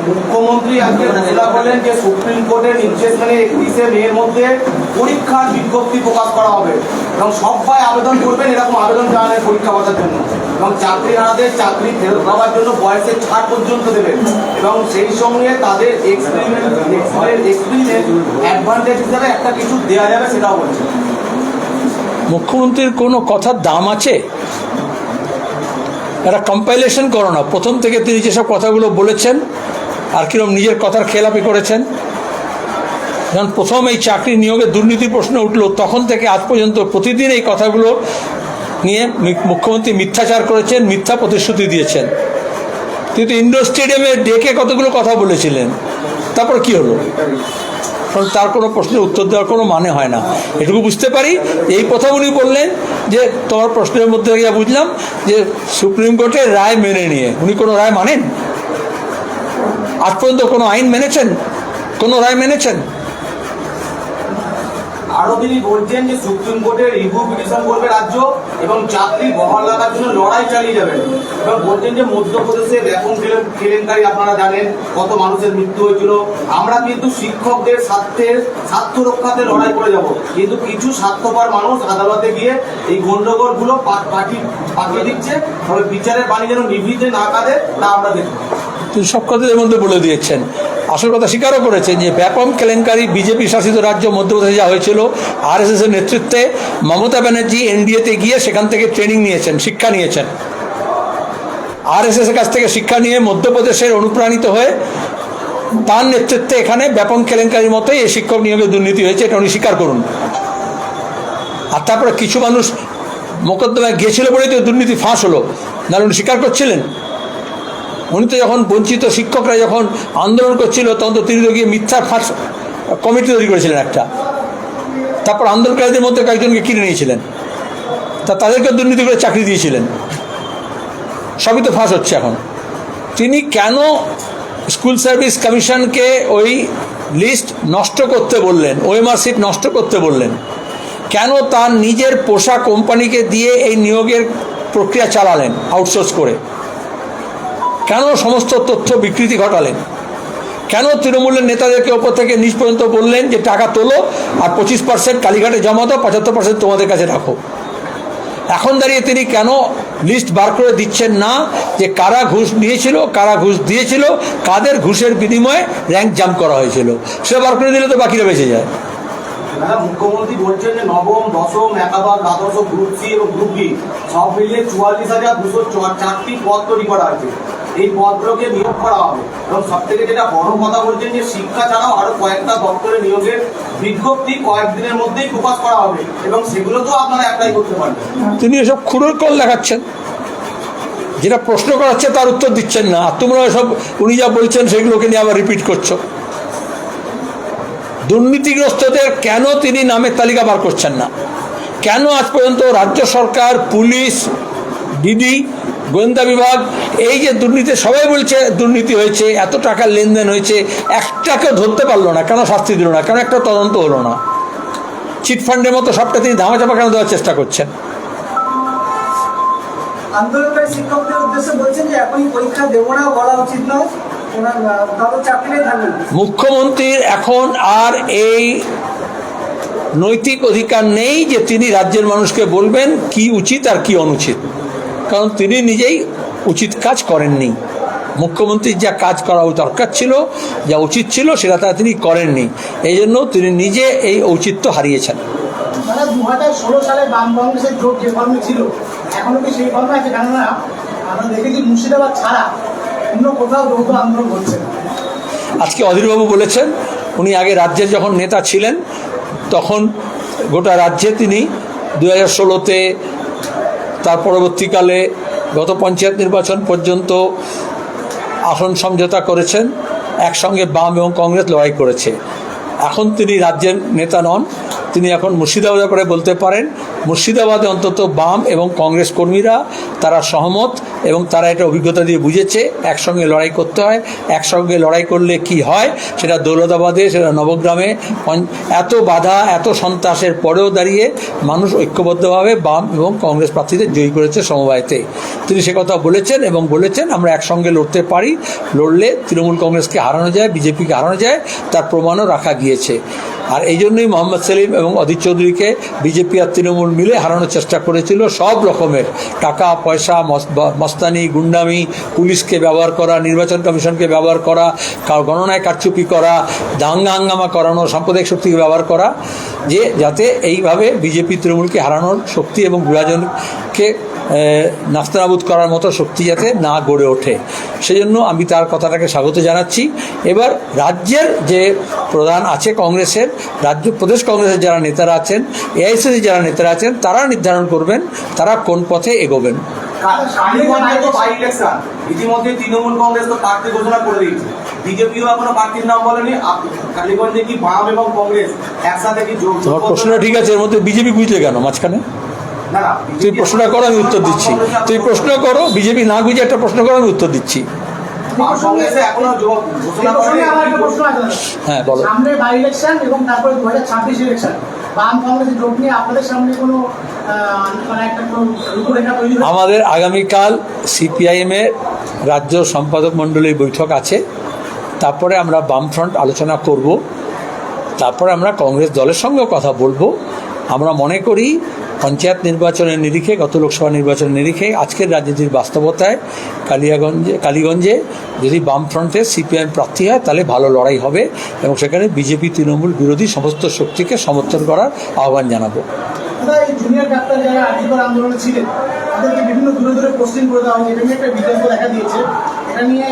মুখ্যমন্ত্রী আজকে ঘোষণা করলেন যে সুপ্রিম কোর্টের নির্দেশ মেনে 31শে মের মধ্যে পরীক্ষার বিজ্ঞপ্তি প্রকাশ করা হবে এবং সবাই আবেদন করবেন এরকম আবেদন জানালেন পরীক্ষা বসার জন্য এবং চাকরিহারাদের চাকরি ফেরত পাওয়ার জন্য বয়সের ছাড় পর্যন্ত দেবেন এবং সেই সঙ্গে তাদের এক্সপিরিয়েন্স অ্যাডভান্টেজ হিসাবে একটা কিছু দেওয়া যাবে সেটাও বলছে। মুখ্যমন্ত্রীর কোনো কথার দাম আছে? একটা কম্পাইলেশন করো না, প্রথম থেকে তিনি যেসব কথাগুলো বলেছেন আর কিরকম নিজের কথার খেলাপি করেছেন। যখন প্রথম এই চাকরি নিয়োগে দুর্নীতির প্রশ্ন উঠল তখন থেকে আজ পর্যন্ত প্রতিদিন এই কথাগুলো নিয়ে মুখ্যমন্ত্রী মিথ্যাচার করেছেন, মিথ্যা প্রতিশ্রুতি দিয়েছেন। কিন্তু ইন্ডোর স্টেডিয়ামে ডেকে কতগুলো কথা বলেছিলেন, তারপর কি হলো? কারণ তার কোনো প্রশ্নের উত্তর দেওয়ার কোনো মানে হয় না। এটুকু বুঝতে পারি এই প্রথম উনি বললেন যে তোমার প্রশ্নের মধ্যে গিয়ে বুঝলাম যে সুপ্রিম কোর্টের রায় মেনে নিয়ে উনি কোনো রায় মানেন? আজ পর্যন্ত কোনো আইন মেনেছেন? কোনো রায় মেনেছেন? আরো তিনি বলছেন যে সুপ্রিম কোর্টের রিভিউ পিটিশন করবে রাজ্য এবং চাকরি বহাল রাখার জন্য লড়াই চালিয়ে যাবেন এবং বলছেন যে মধ্যপ্রদেশে ব্যাপক কেলেঙ্কারি আপনারা জানেন কত মানুষের মৃত্যু হয়েছিল। আমরা কিন্তু শিক্ষকদের স্বার্থ রক্ষাতে লড়াই করে যাব, কিন্তু কিছু স্বার্থপর মানুষ আদালতে গিয়ে এই গন্ডগোলগুলো পাঠিয়ে দিচ্ছে, তবে বিচারের বাণী যেন নিভৃতে না কাঁদে তা আমরা দেখব। তিনি সব কথাদের মধ্যে বলে দিয়েছেন। আসল কথা স্বীকারও করেছেন যে ব্যাপক কেলেঙ্কারি বিজেপি শাসিত রাজ্য মধ্যপ্রদেশে যা হয়েছিল, আরএসএস এর নেতৃত্বে মমতা ব্যানার্জি এনডিএতে গিয়ে সেখান থেকে ট্রেনিং নিয়েছেন, শিক্ষা নিয়েছেন। আরএসএস এর কাছ থেকে শিক্ষা নিয়ে মধ্যপ্রদেশের অনুপ্রাণিত হয়ে তার নেতৃত্বে এখানে ব্যাপক কেলেঙ্কারির মতোই এই শিক্ষক নিয়োগে দুর্নীতি হয়েছে, এটা উনি স্বীকার করুন। আর তারপরে কিছু মানুষ মোকদ্দমায় গিয়েছিল বলেই তো দুর্নীতি ফাঁস হলো, নাহলে উনি স্বীকার করছিলেন? উনি তো যখন বঞ্চিত শিক্ষকরা যখন আন্দোলন করছিল তখন তো তিনি তো গিয়ে মিথ্যা ফাঁস কমিটি তৈরি করেছিলেন একটা, তারপর আন্দোলনকারীদের মধ্যে কয়েকজনকে কিনে নিয়েছিলেন, তাদেরকে দুর্নীতি করে চাকরি দিয়েছিলেন। সবই তো ফাঁস হচ্ছে এখন। তিনি কেন স্কুল সার্ভিস কমিশনকে ওই লিস্ট নষ্ট করতে বললেন, ওএমআর সিট নষ্ট করতে বললেন? কেন তার নিজের পোষা কোম্পানিকে দিয়ে এই নিয়োগের প্রক্রিয়া চালালেন আউটসোর্স করে? কেন সমস্ত তথ্য বিকৃতি ঘটালেন? কেন তৃণমূলের নেতাদেরকে ওপর থেকে নিচ পর্যন্ত বললেন যে টাকা তোলো আর 25% কালীঘাটে জমা দাও, 75% তোমাদের কাছে রাখো? এখন দাঁড়িয়ে তিনি কেন লিস্ট বার করে দিচ্ছেন না যে কারা ঘুষ নিয়েছিল, কারা ঘুষ দিয়েছিল, কাদের ঘুষের বিনিময়ে র্যাঙ্ক জাম্প করা হয়েছিল? সেটা বার করে দিলে তো বাকিরা বেঁচে যায়। মুখ্যমন্ত্রী বলছেন যে নবম, দশম, একাদশ, দ্বাদশ, গ্রুপ সি এবং গ্রুপ বি সব মিলিয়ে 44,204টি পদ তৈরি করা হয়েছে। এই পদগুলোকে নিয়োগ করা হবে এবং সব থেকে যেটা বড় কথা বলছেন যে শিক্ষা ছাড়াও আরো কয়েকটা দপ্তরে নিয়োগের বিজ্ঞপ্তি কয়েকদিনের মধ্যেই প্রকাশ করা হবে এবং সেগুলো তো আপনারা অ্যাপ্লাই করতে পারবেন। তিনি এসব খুঁড়োর কল দেখাচ্ছেন, যেটা প্রশ্ন করাচ্ছে তার উত্তর দিচ্ছেন না, আর তোমরা সব উনি যা বলছেন সেগুলোকে নিয়ে আবার রিপিট করছো। দুর্নীতিগ্রস্তদের কেন তিনি নামের তালিকা বার করছেন না? কেন আজ পর্যন্ত রাজ্য সরকার, পুলিশ, ডিডি, গোয়েন্দা বিভাগ এই যে দুর্নীতি সবাই বলছে দুর্নীতি হয়েছে, এত টাকার লেনদেন হয়েছে, একটাকেও ধরতে পারলো না? কেন শাস্তি দিল না? কেন একটা তদন্ত হলো না? চিটফান্ডের মতো সবটা তিনি ধামাচাপা কেন দেওয়ার চেষ্টা করছেন? আন্দোলনকারী শিক্ষকদের উদ্দেশ্যে বলছেন যে এখনই পরীক্ষা দেবো না, বলা উচিত নয়, মুখ্যমন্ত্রীর এখন আর এই নৈতিক অধিকার নেই যে তিনি রাজ্যের মানুষকে বলবেন কি উচিত আর কি অনুচিত, কারণ তিনি নিজেই উচিত কাজ করেননি। মুখ্যমন্ত্রীর যা কাজ করা দরকার ছিল, যা উচিত ছিল, সেটা তিনি করেননি। এই জন্য তিনি নিজে এই ঔচিত্য হারিয়েছেন। 2016 সালে বাম কংগ্রেসের জোট যে ফর্মে ছিল এখনো কি সেই ফর্মে আছে? কেননা আমরা দেখেছি মুর্শিদাবাদ ছাড়া অন্য কোথাও যৌথ আন্দোলন হচ্ছে না। আজকে অধীরবাবু বলেছেন উনি আগে রাজ্যের যখন নেতা ছিলেন তখন গোটা রাজ্যে তিনি 2016-তে তার পরবর্তীকালে গত পঞ্চায়েত নির্বাচন পর্যন্ত আসন সমঝোতা করেছেন, একসঙ্গে বাম এবং কংগ্রেস লড়াই করেছে। এখন তিনি রাজ্যের নেতা নন, তিনি এখন মুর্শিদাবাদের করে বলতে পারেন মুর্শিদাবাদে অন্তত বাম এবং কংগ্রেস কর্মীরা তারা সহমত এবং তারা এটা অভিজ্ঞতা দিয়ে বুঝেছে একসঙ্গে লড়াই করতে হয়। একসঙ্গে লড়াই করলে কি হয়, সেটা দৌলতাবাদে, সেটা নবগ্রামে এত বাধা, এত সন্ত্রাসের পরেও দাঁড়িয়ে মানুষ ঐক্যবদ্ধভাবে বাম এবং কংগ্রেস প্রার্থীদের জয়ী করেছে সমবায়তে। তিনি সে কথা বলেছেন এবং বলেছেন আমরা একসঙ্গে লড়তে পারি, লড়লে তৃণমূল কংগ্রেসকে হারানো যায়, বিজেপিকে হারানো যায়, তার প্রমাণও রাখা গিয়েছে। আর এই জন্যই মোহাম্মদ সেলিম এবং অধীর চৌধুরীকে বিজেপি আর তৃণমূল মিলে হারানোর চেষ্টা করেছিল। সব রকমের টাকা পয়সা, মস্তানি, গুন্ডামি, পুলিশকে ব্যবহার করা, নির্বাচন কমিশনকে ব্যবহার করা, গণনায় কারচুপি করা, দাঙ্গা হাঙ্গামা করানো, সাম্প্রদায়িক শক্তিকে ব্যবহার করা, যে যাতে এইভাবে বিজেপি তৃণমূলকে হারানোর শক্তি এবং বিভাজনকে নাস্তানাবুদ করার মতো শক্তি যাতে না গড়ে ওঠে। সেজন্য আমি তার কথাটাকে স্বাগত জানাচ্ছি। এবার রাজ্যের যে প্রধান আছে কংগ্রেসের, রাজ্য প্রদেশ কংগ্রেসের যারা নেতারা আছেন, এআইসিসি যারা নেতারা আছেন, তারা নির্ধারণ করবেন তারা কোন পথে এগোবেন। কালীগঞ্জে তো বাই ইলেকশন, ইতিমধ্যে তৃণমূল কংগ্রেস তো প্রার্থী ঘোষণা করে দিয়েছে, বিজেপিও এখনো প্রার্থীর নাম বলেনি। কালীগঞ্জে কি বাম এবং কংগ্রেস একসাথে কি যোগ? তোমার প্রশ্নটা ঠিক আছে, এর মধ্যে বিজেপি বুঝলে কেন মাঝখানে? না না, তুই প্রশ্নটা করো, আমি উত্তর দিচ্ছি। তুই প্রশ্ন করো, বিজেপি না বুঝে একটা প্রশ্ন করো, আমি উত্তর দিচ্ছি। কংগ্রেসে এখনো ঘোষণা করেনি। আমার একটা প্রশ্ন আছে। হ্যাঁ বলো। সামনে বাই ইলেকশন এবং তারপরে 2026 ইলেকশন, বাম কংগ্রেসের জোট নিয়ে আপনাদের সামনে কোনো মানে একটা কোনো রূপরেখা তৈরি হয়েছে? আমাদের আগামীকাল সিপিআইএমের রাজ্য সম্পাদক মণ্ডলীর বৈঠক আছে, তারপরে আমরা বামফ্রন্ট আলোচনা করব, তারপরে আমরা কংগ্রেস দলের সঙ্গেও কথা বলবো। আমরা মনে করি পঞ্চায়েত নির্বাচনের নিরিখে, গত লোকসভা নির্বাচনের নিরিখে, আজকের রাজনীতির বাস্তবতায় কালীগঞ্জে যদি বামফ্রন্টের সিপিআইএম প্রার্থী হয় তাহলে ভালো লড়াই হবে এবং সেখানে বিজেপি তৃণমূল বিরোধী সমস্ত শক্তিকে সমর্থন করার আহ্বান জানাবো। এই জুনিয়র ডাক্তার যারা আর্থিকর আন্দোলনে ছিলেন তাদেরকে বিভিন্ন দূরে দূরে পোস্টিং করে দেওয়া হয়েছে, এটা নিয়ে একটা বিতর্ক দেখা দিয়েছে। এটা নিয়ে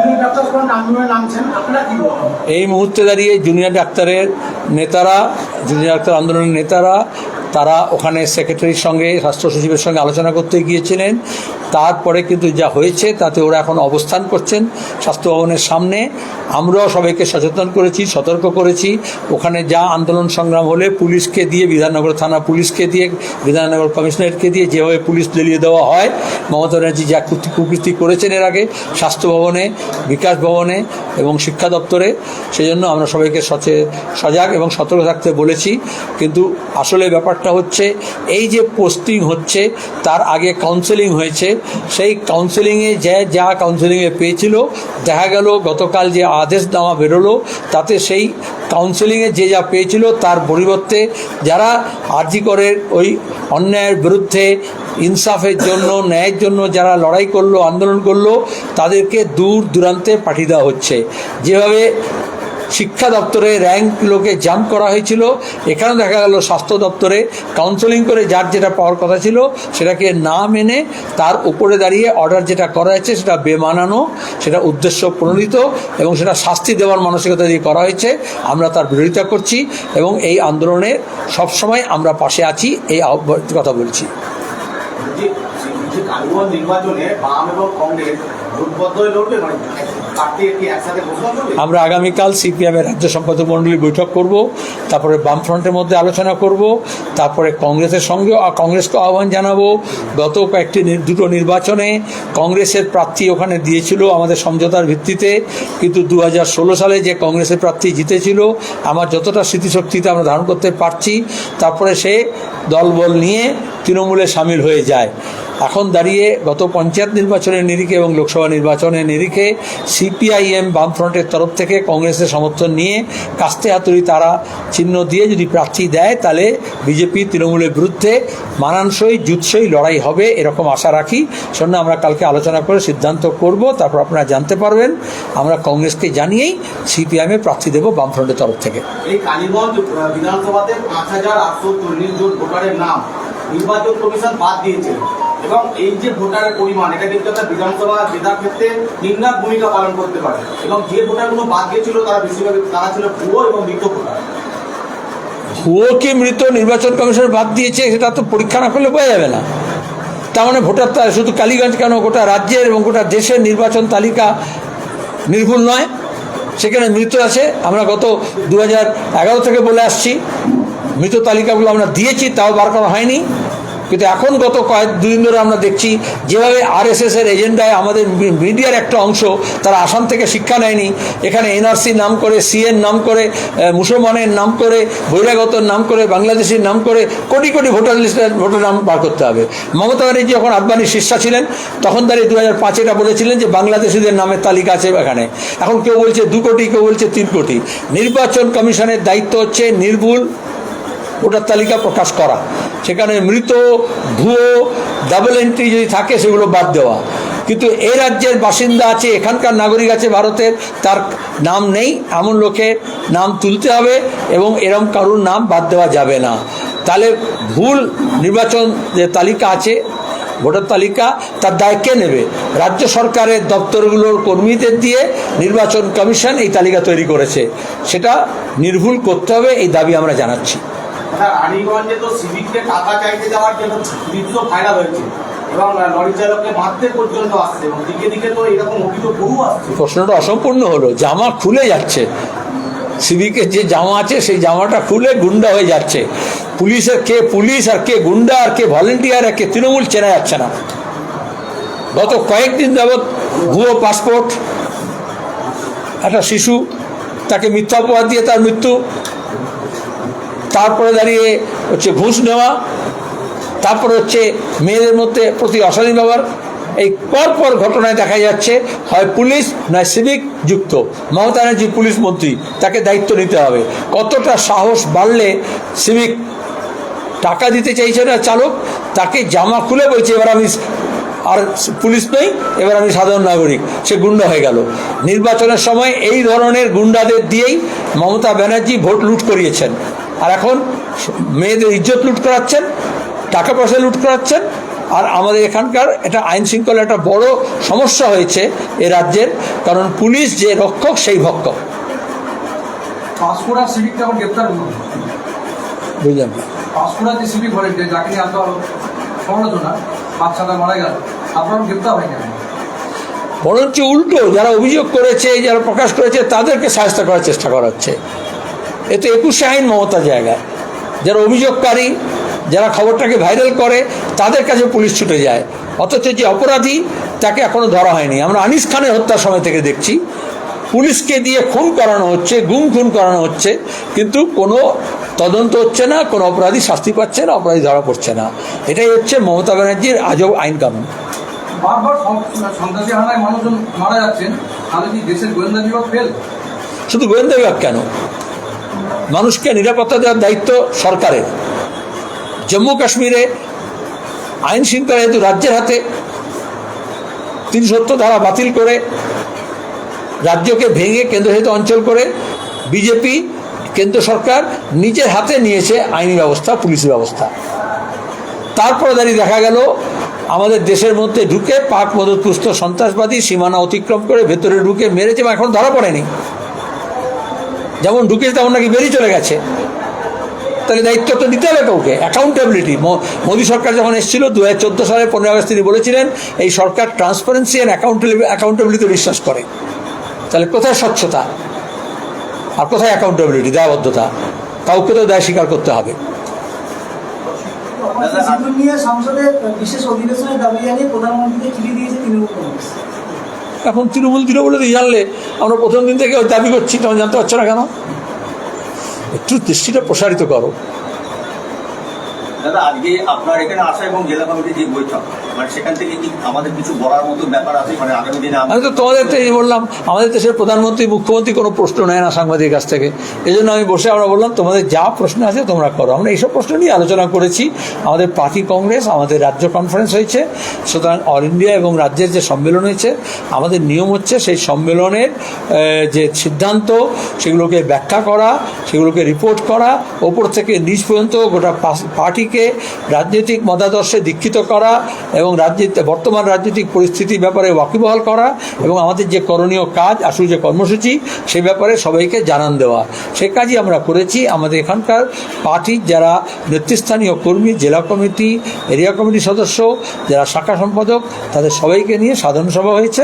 জুনিয়র ডাক্তার ফ্রন্ট আন্দোলনে নামছেন, আপনারা কি বলবেন? এই মুহূর্তে দাঁড়িয়ে জুনিয়র ডাক্তারের নেতারা, জুনিয়র ডাক্তার আন্দোলনের নেতারা, তারা ওখানে সেক্রেটারির সঙ্গে, স্বাস্থ্য সচিবের সঙ্গে আলোচনা করতে গিয়েছিলেন। তারপরে কিন্তু যা হয়েছে তাতে ওরা এখন অবস্থান করছেন স্বাস্থ্য ভবনের সামনে। আমরাও সবাইকে সচেতন করেছি, সতর্ক করেছি। ওখানে যা আন্দোলন সংগ্রাম হলে পুলিশকে দিয়ে, বিধাননগর থানা পুলিশকে দিয়ে, বিধাননগর কমিশনারেটকে দিয়ে যেভাবে পুলিশ জ্বালিয়ে দেওয়া হয়, মমতা ব্যানার্জি যা কুকীর্তি করেছেন এর আগে স্বাস্থ্য ভবনে, বিকাশ ভবনে এবং শিক্ষা দপ্তরে, সেজন্য আমরা সবাইকে সজাগ এবং সতর্ক থাকতে বলেছি। কিন্তু আসলে ব্যাপারটা হচ্ছে এই যে পোস্টিং হচ্ছে তার আগে কাউন্সেলিং হয়েছে, সেই কাউন্সেলিংয়ে যা কাউন্সেলিংয়ে পেয়েছিল, দেখা গেল গতকাল যে আদেশনামা বেরোলো তাতে সেই কাউন্সেলিংয়ে যে যা পেয়েছিল তার পরিবর্তে যারা আরজি করের ওই অন্যায়ের বিরুদ্ধে ইনসাফের জন্য, ন্যায়ের জন্য যারা লড়াই করলো, আন্দোলন করলো, তাদেরকে দূর দূরান্তে পাঠিয়ে দেওয়া হচ্ছে। যেভাবে শিক্ষা দপ্তরে র্যাঙ্কগুলোকে জাম্প করা হয়েছিল, এখানেও দেখা গেল স্বাস্থ্য দপ্তরে কাউন্সেলিং করে যার যেটা পাওয়ার কথা ছিল সেটাকে না মেনে তার উপরে দাঁড়িয়ে অর্ডার যেটা করা হয়েছে সেটা বেমানানো, সেটা উদ্দেশ্য প্রণোদিত এবং সেটা শাস্তি দেওয়ার মানসিকতা দিয়ে করা হয়েছে। আমরা তার বিরোধিতা করছি এবং এই আন্দোলনে সবসময় আমরা পাশে আছি, এই কথা বলছি। কালীগঞ্জ নির্বাচনে বাম এবং কংগ্রেস জোটবদ্ধ হয়ে লড়বে, মানে প্রার্থী কি একসাথে ঘোষণা করবে? আমরা আগামীকাল সিপিএমের রাজ্য সম্পাদক মণ্ডলীর বৈঠক করব, তারপরে বামফ্রন্টের মধ্যে আলোচনা করব, তারপরে কংগ্রেসের সঙ্গেও কংগ্রেসকে আহ্বান জানাবো। গত দুটো নির্বাচনে কংগ্রেসের প্রার্থী ওখানে দিয়েছিল আমাদের সমঝোতার ভিত্তিতে, কিন্তু 2016 সালে যে কংগ্রেসের প্রার্থী জিতেছিল, আমার যতটা স্মৃতিশক্তিতে আমরা ধারণ করতে পারছি, তারপরে সে দলবল নিয়ে তৃণমূলে সামিল হয়ে যায়। এখন দাঁড়িয়ে গত পঞ্চায়েত নির্বাচনের নিরিখে এবং লোকসভা নির্বাচনের নিরিখে সিপিআইএম বামফ্রন্টের তরফ থেকে কংগ্রেসের সমর্থন নিয়ে কাস্তে হাতুড়ি তারা চিহ্ন দিয়ে যদি প্রার্থী দেয় তাহলে বিজেপি তৃণমূলের বিরুদ্ধে মানানসই জুৎসই লড়াই হবে, এরকম আশা রাখি। সেজন্য আমরা কালকে আলোচনা করে সিদ্ধান্ত করব, তারপর আপনারা জানতে পারবেন। আমরা কংগ্রেসকে জানিয়েই সিপিআইএমের প্রার্থী দেব বামফ্রন্টের তরফ থেকে। এই কালীগঞ্জ বিধানসভাতে 5840 জন ভোটারের নাম নির্বাচন কমিশন বাদ দিয়েছে এবং এই যে ভোটারের পরিমাণ, এটা কিন্তু একটা বিধানসভা জেতার ক্ষেত্রে নির্ণায়ক ভূমিকা পালন করতে পারে এবং যে ভোটারগুলো বাদ গিয়েছিল তারা বেশিরভাগ তারা ছিল ভুয়ো এবং মৃত ভোটার। ভুয়ো কি মৃত নির্বাচন কমিশন বাদ দিয়েছে সেটা তো পরীক্ষা না করলে বোঝা যাবে না। তার মানে ভোটার শুধু কালীগঞ্জ কেন, গোটা রাজ্যের এবং গোটা দেশের নির্বাচন তালিকা নির্ভুল নয়, সেখানে মৃত আছে। আমরা গত 2011 থেকে বলে আসছি, মৃত তালিকাগুলো আমরা দিয়েছি, তাও বার করা হয়নি। কিন্তু এখন গত দুদিন ধরে আমরা দেখছি যেভাবে RSS এর এজেন্ডায় আমাদের মিডিয়ার একটা অংশ তারা আসাম থেকে শিক্ষা নেয়নি, এখানে NRC নাম করে, CN নাম করে, মুসলমানের নাম করে, বহিরাগতর নাম করে, বাংলাদেশের নাম করে কোটি কোটি ভোটার লিস্টের ভোটার নাম বার করতে হবে। মমতা ব্যানার্জি যখন আদবানির শীর্ষা ছিলেন তখন তারা 2005 এটা বলেছিলেন যে বাংলাদেশিদের নামের তালিকা আছে এখানে। এখন কেউ বলছে 2 কোটি, কেউ বলছে 3 কোটি। নির্বাচন কমিশনের দায়িত্ব হচ্ছে নির্ভুল ভোটার তালিকা প্রকাশ করা, সেখানে মৃত, ভুয়ো, ডাবল এন্ট্রি যদি থাকে সেগুলো বাদ দেওয়া। কিন্তু এই রাজ্যের বাসিন্দা আছে, এখানকার নাগরিক আছে ভারতের, তার নাম নেই এমন লোকের নাম তুলতে হবে এবং এরম কারুর নাম বাদ দেওয়া যাবে না। তাহলে ভুল নির্বাচন যে তালিকা আছে, ভোটার তালিকা, তার দায় কে নেবে? রাজ্য সরকারের দপ্তরগুলোর কর্মীদের দিয়ে নির্বাচন কমিশন এই তালিকা তৈরি করেছে, সেটা নির্ভুল করতে হবে, এই দাবি আমরা জানাচ্ছি। রানীগঞ্জে তো সিভিককে টাকা চাইতে যাওয়ার জন্য ভিডিও ভাইরাল হয়েছে এবং লরি চালককে মারতে পর্যন্ত আসছে এবং দিকে দিকে তো এরকম অভিযোগ বহু আসছে। প্রশ্নটা অসম্পূর্ণ হলো, জামা খুলে যাচ্ছে, সিভিকের যে জামা আছে সেই জামাটা খুলে গুন্ডা হয়ে যাচ্ছে। পুলিশের কে পুলিশ আর কে গুন্ডা আর কে ভলেন্টিয়ার আর কে তৃণমূল চেনা যাচ্ছে না। গত কয়েকদিন যাবৎ ভুয়ো পাসপোর্ট, একটা শিশু তাকে মিথ্যা অপবাদ দিয়ে তার মৃত্যু, তারপরে দাঁড়িয়ে হচ্ছে ঘুষ নেওয়া, তারপরে হচ্ছে মেয়েদের মধ্যে প্রতি অশালীন ব্যবহার। এই পরপর ঘটনায় দেখা যাচ্ছে হয় পুলিশ নয় সিভিক যুক্ত। মমতা ব্যানার্জি পুলিশ মন্ত্রী, তাকে দায়িত্ব নিতে হবে। কতটা সাহস বাড়লে সিভিক টাকা দিতে চাইছে না চালক, তাকে জামা খুলে বলছে এবার আমি আর পুলিশ নই, এবার আমি সাধারণ নাগরিক, সে গুন্ডা হয়ে গেল। নির্বাচনের সময় এই ধরনের গুন্ডাদের দিয়েই মমতা ব্যানার্জি ভোট লুট করিয়েছেন, আর এখন মেয়েদের ইজ্জত লুট করাচ্ছেন, টাকা পয়সা লুট করাচ্ছেন। আর আমাদের এখানকার এটা আইন শৃঙ্খলা একটা বড় সমস্যা হয়েছে এ রাজ্যের, কারণ পুলিশ যে রক্ষক সেই ভক্ষক। পাঁশকুড়া সিভিক যখন গ্রেপ্তার হল, বুঝলেন, পাঁশকুড়া যে সিভিক ভলেন্টিয়ার যাকে নিয়ে এত সমালোচনা, বাচ্চাটা মারা গেল, আপনার গ্রেপ্তার হয় কেন? বরঞ্চ উল্টো যারা অভিযোগ করেছে, যারা প্রকাশ করেছে তাদেরকে সাহায্য করার চেষ্টা করা হচ্ছে। এ তো 21শে আইন মমতার জায়গায়। যারা অভিযোগকারী, যারা খবরটাকে ভাইরাল করে তাদের কাছে পুলিশ ছুটে যায়, অথচ যে অপরাধী তাকে এখনো ধরা হয়নি। আমরা আনিস খানের হত্যার সময় থেকে দেখছি পুলিশকে দিয়ে খুন করানো হচ্ছে, খুন করানো হচ্ছে, কিন্তু কোনো তদন্ত হচ্ছে না, কোনো অপরাধী শাস্তি পাচ্ছে না, অপরাধী ধরা পড়ছে না। এটাই হচ্ছে মমতা ব্যানার্জির আজব আইন কানুন। বারবার সন্ত্রাসী হানায় মানুষজন মারা যাচ্ছেন, তাহলে কি দেশের গোয়েন্দা বিভাগ ফেল? শুধু গোয়েন্দা বিভাগ কেন, মানুষকে নিরাপত্তা দেওয়ার দায়িত্ব সরকারের। জম্মু কাশ্মীরে আইন শৃঙ্খলা যেহেতু রাজ্যের হাতে, 370 ধারা বাতিল করে রাজ্যকে ভেঙে কেন্দ্রশাসিত অঞ্চল করে বিজেপি কেন্দ্র সরকার নিজের হাতে নিয়েছে আইনি ব্যবস্থা, পুলিশ ব্যবস্থা। তারপরে দাঁড়িয়ে দেখা গেল আমাদের দেশের মধ্যে ঢুকে পাক মদতপুষ্ট সন্ত্রাসবাদী সীমানা অতিক্রম করে ভেতরে ঢুকে মেরেছে, বা এখন ধরা পড়েনি। যেমন ঢুকেছে তেমন নাকি বেরিয়ে চলে গেছে। তাহলে দায়িত্ব তো নিতে হবে কাউকে, অ্যাকাউন্টেবিলিটি। মোদী সরকার যখন এসেছিল 2014 সালে 15 আগস্ট তিনি বলেছিলেন এই সরকার ট্রান্সপারেন্সি অ্যান্ড অ্যাকাউন্টেবিলিটি বিশ্বাস করে। তাহলে কোথায় স্বচ্ছতা আর কোথায় অ্যাকাউন্টেবিলিটি, দায়বদ্ধতা? কাউকে তো দায় স্বীকার করতে হবে। সংসদে বিশেষ অধিবেশনের দাবি জানিয়ে প্রধানমন্ত্রীকে চিঠি দিয়েছে তৃণমূল কংগ্রেস। এখন তৃণমূল বলে দিয়ে জানলে আমরা প্রথম দিন থেকে দাবি করছি, তখন জানতে পারছো না কেন? একটু দৃষ্টিটা প্রসারিত করো। দাদা, আজকে আপনার এখানে আসা এবং জেলা কমিটির যে বৈঠক, মানে সেখান থেকে কি আমাদের কিছু বলার মতো ব্যাপার আছে? মানে আগামী দিনে আমি তো তোমাদের বললাম আমাদের দেশের প্রধানমন্ত্রী মুখ্যমন্ত্রী কোনো প্রশ্ন নেয় না সাংবাদিকের কাছ থেকে। এই জন্য আমি বসে আমরা বললাম তোমাদের যা প্রশ্ন আছে তোমরা করো। আমরা এইসব প্রশ্ন নিয়ে আলোচনা করেছি। আমাদের পার্টি কংগ্রেস, আমাদের রাজ্য কনফারেন্স হয়েছে, সুতরাং অল ইন্ডিয়া এবং রাজ্যের যে সম্মেলন হয়েছে, আমাদের নিয়ম হচ্ছে সেই সম্মেলনের যে সিদ্ধান্ত সেগুলোকে ব্যাখ্যা করা, সেগুলোকে রিপোর্ট করা, ওপর থেকে নিচ পর্যন্ত গোটা পার্টিকে রাজনৈতিক মতাদর্শে দীক্ষিত করা এবং বর্তমান রাজনৈতিক পরিস্থিতির ব্যাপারে ওয়াকিবহাল করা এবং আমাদের যে করণীয় কাজ, আসল যে কর্মসূচি, সেই ব্যাপারে সবাইকে জানান দেওয়া। সে কাজই আমরা করেছি। আমাদের এখানকার পার্টির যারা নেতৃস্থানীয় কর্মী, জেলা কমিটি, এরিয়া কমিটির সদস্য, যারা শাখা সম্পাদক, তাদের সবাইকে নিয়ে সাধারণ সভা হয়েছে।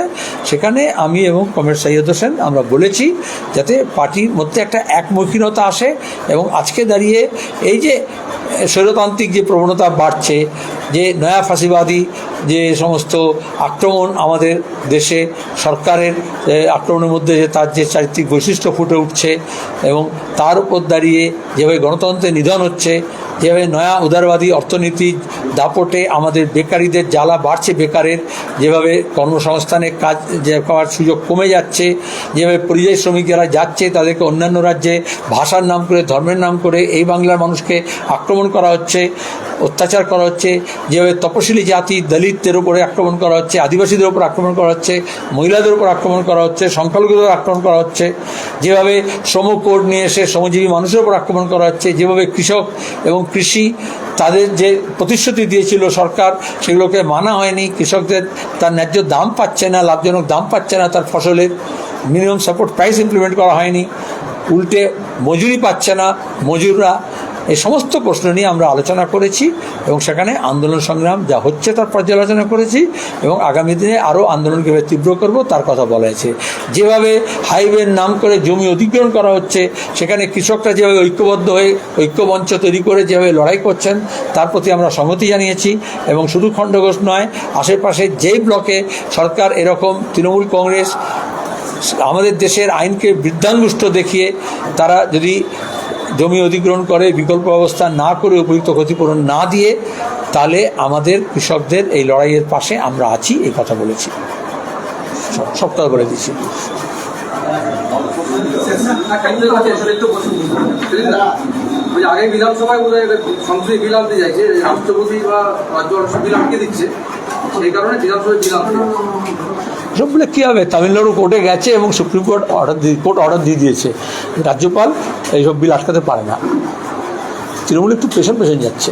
সেখানে আমি এবং কমরেড সৈয়দ হোসেন আমরা বলেছি যাতে পার্টির মধ্যে একটা একমুখীনতা আসে এবং আজকে দাঁড়িয়ে এই যে স্বৈরতান্ত্রিক মর্মান্তিক যে প্রবণতা বাড়ছে, যে নয়া ফাঁসিবাদী যে সমস্ত আক্রমণ আমাদের দেশে সরকারের আক্রমণের মধ্যে যে তার যে চারিত্রিক বৈশিষ্ট্য ফুটে উঠছে এবং তার উপর দাঁড়িয়ে যেভাবে গণতন্ত্রের নিধন হচ্ছে, যেভাবে নয়া উদারবাদী অর্থনীতির দাপটে আমাদের বেকারিদের জ্বালা বাড়ছে, বেকারের যেভাবে কর্মসংস্থানে কাজ পাওয়ার সুযোগ কমে যাচ্ছে, যেভাবে পরিযায়ী শ্রমিক যারা যাচ্ছে তাদেরকে অন্যান্য রাজ্যে ভাষার নাম করে, ধর্মের নাম করে এই বাংলার মানুষকে আক্রমণ করা হচ্ছে, অত্যাচার করা হচ্ছে, যেভাবে তপশিলি জাতি দলিতদের উপরে আক্রমণ করা হচ্ছে, আদিবাসীদের উপর আক্রমণ করা হচ্ছে, মহিলাদের উপর আক্রমণ করা হচ্ছে, সংখ্যালঘুদের আক্রমণ করা হচ্ছে, যেভাবে শ্রম কোড নিয়ে এসে শ্রমজীবী মানুষের উপর আক্রমণ করা হচ্ছে, যেভাবে কৃষক এবং কৃষি তাদের যে প্রতিশ্রুতি দিয়েছিল সরকার সেগুলোকে মানা হয়নি, কৃষকদের তার ন্যায্য দাম পাচ্ছে না, লাভজনক দাম পাচ্ছে না, তার ফসলের মিনিমাম সাপোর্ট প্রাইস ইমপ্লিমেন্ট করা হয়নি, উল্টে মজুরি পাচ্ছে না মজুররা। এই সমস্ত প্রশ্ন নিয়ে আমরা আলোচনা করেছি এবং সেখানে আন্দোলন সংগ্রাম যা হচ্ছে তার পর্যালোচনা করেছি এবং আগামী দিনে আরও আন্দোলনকে তীব্র করব তার কথা বলা হয়েছে। যেভাবে হাইওয়ের নাম করে জমি অধিগ্রহণ করা হচ্ছে, সেখানে কৃষকরা যেভাবে ঐক্যবদ্ধ হয়ে ঐক্যমঞ্চ তৈরি করে যেভাবে লড়াই করছেন তার প্রতি আমরা সংহতি জানিয়েছি এবং শুধু খণ্ডঘোষ নয়, আশেপাশে যেই ব্লকে সরকার এরকম তৃণমূল কংগ্রেস আমাদের দেশের আইনকে বৃদ্ধাঙ্গুষ্ঠ দেখিয়ে তারা যদি জমি অধিগ্রহণ করে, বিকল্প ব্যবস্থা না করে, উপযুক্ত ক্ষতিপূরণ না দিয়ে, তাহলে আমাদের কৃষকদের এই লড়াইয়ের পাশে আমরা আছি, এই কথা বলেছি, সপ্তাহ করে দিচ্ছি। আগে বিধানসভায় বোধ হয় সংসদীয় বিল আনতে চাইছে, রাষ্ট্রপতি বা রাজ্য বিল আটকে দিচ্ছে, সেই কারণে বিধানসভায় বিল আনতে সব বলে কী হবে, তামিলনাড়ু কোর্টে গেছে এবং সুপ্রিম কোর্ট অর্ডার দিয়ে দিয়েছে, রাজ্যপাল এইসব বিল আটকাতে পারে না। তৃণমূল একটু পেছন যাচ্ছে।